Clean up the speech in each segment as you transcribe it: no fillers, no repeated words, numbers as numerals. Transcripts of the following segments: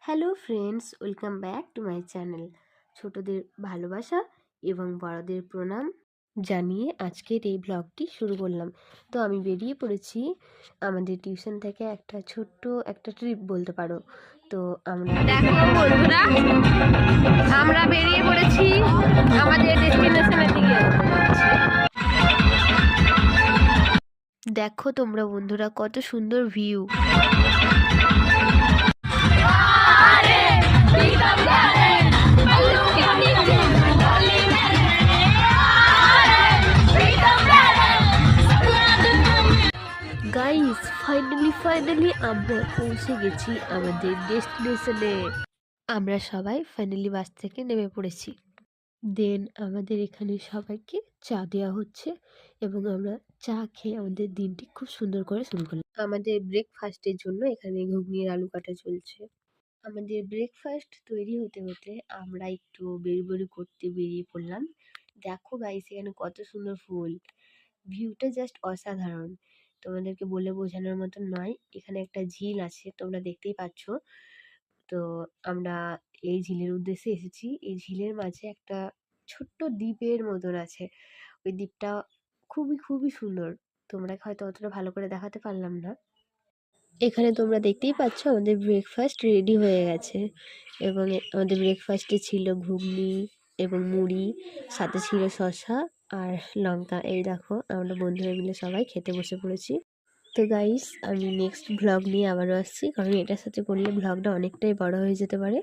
Hello friends, welcome back to my channel. ছোটদের ভালোবাসা এবং বড়দের প্রণাম জানিয়ে আজকের এই ব্লগটি শুরু করলাম। তো আমি বেরিয়ে পড়েছি আমাদের টিউশন থেকে ছোট্ট একটা ট্রিপ বলতে পারো। তো দেখো বন্ধুরা, আমরা বেরিয়ে পড়েছি আমাদের ডেস্টিনেশনের দিকে। দেখো তোমরা বন্ধুরা, কত সুন্দর ভিউ। গাইস, ফাইনালি আমরা পৌঁছে গেছি আমাদের ডেস্টিনেশনে। আমরা সবাই ফাইনালি বাস থেকে নেমে পড়েছি। দেন আমাদের এখানে সবাইকে চা দেওয়া হচ্ছে এবং আমরা চা খেয়ে আমাদের দিনটি খুব সুন্দর করে শুরু করলাম। আমাদের ব্রেকফাস্টের জন্য এখানে ঘুগনি আর আলু কাটা চলছে। আমাদের ব্রেকফাস্ট তৈরি হতে হতে আমরা একটু বেড়ি করতে বেরিয়ে পড়লাম। দেখো গাইস, এখানে কত সুন্দর ফুল, ভিউটা জাস্ট অসাধারণ। তোমাদেরকে বলে বোঝানোর মতন নয়। এখানে একটা ঝিল আছে, তোমরা দেখতেই পাচ্ছ। তো আমরা এই ঝিলের উদ্দেশ্যে এসেছি। এই ঝিলের মাঝে একটা ছোট্ট দ্বীপের মতন আছে। ওই দ্বীপটা খুবই সুন্দর। তোমরা হয়তো অতটা ভালো করে দেখাতে পারলাম না। এখানে তোমরা দেখতেই পাচ্ছ আমাদের ব্রেকফাস্ট রেডি হয়ে গেছে এবং আমাদের ব্রেকফাস্টে ছিল ঘুগনি এবং মুড়ি, সাথে ছিল শসা আর লঙ্কা। এই দেখো, আমরা বন্ধুরা মিলে সবাই খেতে বসে পড়েছি। তো গাইস, আমি নেক্সট ভ্লগ নিয়ে আবারও আসছি, কারণ এটার সাথে করলে ভ্লগটা অনেকটাই বড় হয়ে যেতে পারে।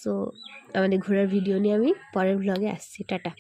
সো আমাদের ঘোরার ভিডিও নিয়ে আমি পরের ভ্লগে আসছি। টাটা।